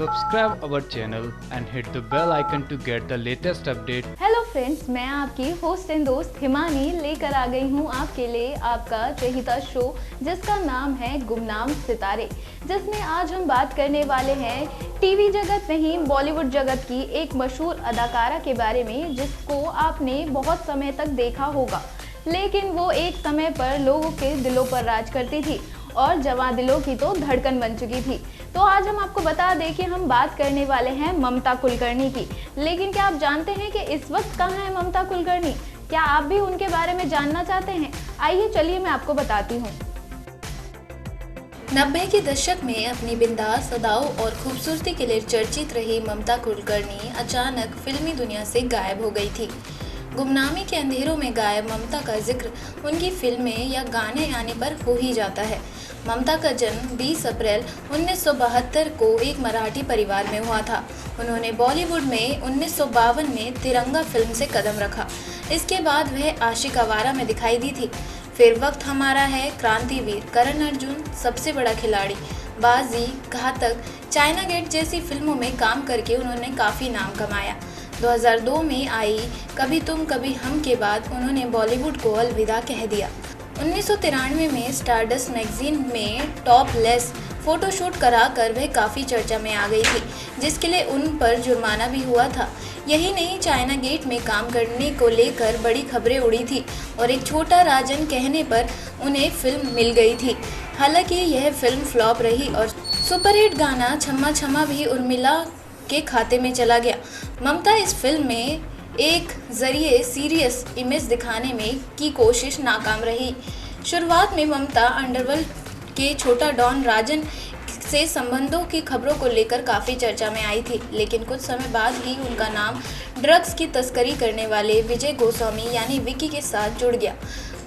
Subscribe our channel and hit the bell icon to get the latest update. Hello friends, मैं आपकी host and दोस्त हिमानी लेकर आ गई हूँ आपके लिए आपका चहेता शो जिसका नाम है गुमनाम सितारे, जिसमें आज हम बात करने वाले हैं टीवी जगत नहीं बॉलीवुड जगत की एक मशहूर अदाकारा के बारे में, जिसको आपने बहुत समय तक देखा होगा, लेकिन वो एक समय पर लोगों के दिलों पर राज करती थी और जवां दिलों की तो धड़कन बन चुकी थी। तो आज हम आपको बता दें कि हम बात करने वाले हैं ममता कुलकर्णी की। लेकिन क्या आप जानते हैं कि इस वक्त कहाँ है ममता कुलकर्णी? क्या आप भी उनके बारे में जानना चाहते हैं? आइए चलिए मैं आपको बताती हूँ। 90 के दशक में अपनी बिंदास अदाओं और खूबसूरती के लिए चर्चित रही ममता कुलकर्णी अचानक फिल्मी दुनिया से गायब हो गई थी। गुमनामी के अंधेरों में गायब ममता का जिक्र उनकी फिल्में या गाने आने पर हो ही जाता है। ममता का जन्म 20 अप्रैल 1972 को एक मराठी परिवार में हुआ था। उन्होंने बॉलीवुड में 1952 में तिरंगा फिल्म से कदम रखा। इसके बाद वह आशिक आवारा में दिखाई दी थी। फिर वक्त हमारा है, क्रांतिवीर, करण अर्जुन, सबसे बड़ा खिलाड़ी, बाजी, घातक, चाइना गेट जैसी फिल्मों में काम करके उन्होंने काफ़ी नाम कमाया। 2002 में आई कभी तुम कभी हम के बाद उन्होंने बॉलीवुड को अलविदा कह दिया। 1993 में स्टारडस्ट मैगजीन में टॉपलेस फोटोशूट कराकर वह काफ़ी चर्चा में आ गई थी, जिसके लिए उन पर जुर्माना भी हुआ था। यही नहीं, चाइना गेट में काम करने को लेकर बड़ी खबरें उड़ी थी और एक छोटा राजन कहने पर उन्हें फिल्म मिल गई थी। हालांकि यह फिल्म फ्लॉप रही और सुपरहिट गाना छम्मा छम्मा भी उर्मिला के खाते में चला गया। ममता इस फिल्म में एक जरिए सीरियस इमेज दिखाने में की कोशिश नाकाम रही। शुरुआत में ममता अंडरवर्ल्ड के छोटा डॉन राजन से संबंधों की खबरों को लेकर काफ़ी चर्चा में आई थी, लेकिन कुछ समय बाद ही उनका नाम ड्रग्स की तस्करी करने वाले विजय गोस्वामी यानी विक्की के साथ जुड़ गया।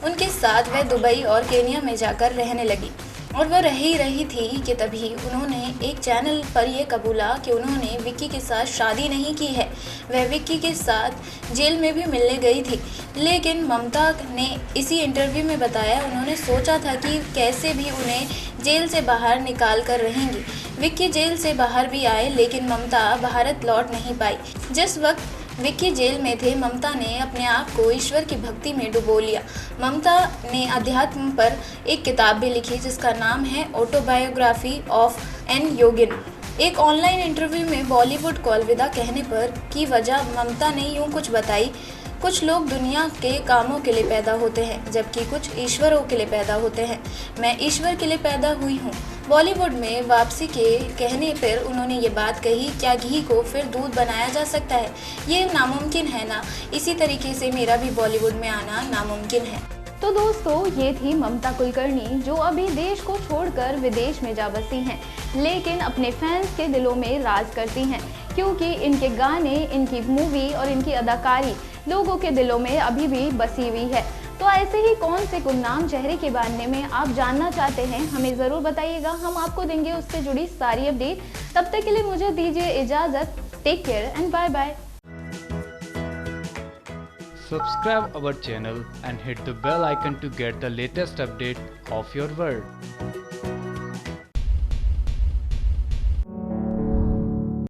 उनके साथ वह दुबई और केन्या में जाकर रहने लगी और वह रह ही रही थी कि तभी उन्होंने एक चैनल पर यह कबूला कि उन्होंने विक्की के साथ शादी नहीं की है। वह विक्की के साथ जेल में भी मिलने गई थी, लेकिन ममता ने इसी इंटरव्यू में बताया उन्होंने सोचा था कि कैसे भी उन्हें जेल से बाहर निकाल कर रहेंगी। विक्की जेल से बाहर भी आए, लेकिन ममता भारत लौट नहीं पाई। जिस वक्त विक्की जेल में थे, ममता ने अपने आप को ईश्वर की भक्ति में डुबो लिया। ममता ने अध्यात्म पर एक किताब भी लिखी जिसका नाम है ऑटोबायोग्राफी ऑफ एन योगिन। एक ऑनलाइन इंटरव्यू में बॉलीवुड को अलविदा कहने पर की वजह ममता ने यूँ कुछ बताई। कुछ लोग दुनिया के कामों के लिए पैदा होते हैं, जबकि कुछ ईश्वरों के लिए पैदा होते हैं। मैं ईश्वर के लिए पैदा हुई हूँ। बॉलीवुड में वापसी के कहने पर उन्होंने ये बात कही, क्या घी को फिर दूध बनाया जा सकता है? ये नामुमकिन है ना। इसी तरीके से मेरा भी बॉलीवुड में आना नामुमकिन है। तो दोस्तों, ये थी ममता कुलकर्णी जो अभी देश को छोड़कर विदेश में जा बसी हैं, लेकिन अपने फैंस के दिलों में राज करती हैं, क्योंकि इनके गाने, इनकी मूवी और इनकी अदाकारी लोगों के दिलों में अभी भी बसी हुई है। तो ऐसे ही कौन से गुमनाम चेहरे के बारे में आप जानना चाहते हैं, हमें ज़रूर बताइएगा। हम आपको देंगे उससे जुड़ी सारी अपडेट। तब तक के लिए मुझे दीजिए इजाज़त। Take care and bye bye. Subscribe our channel and hit the bell icon to get the latest update of your world.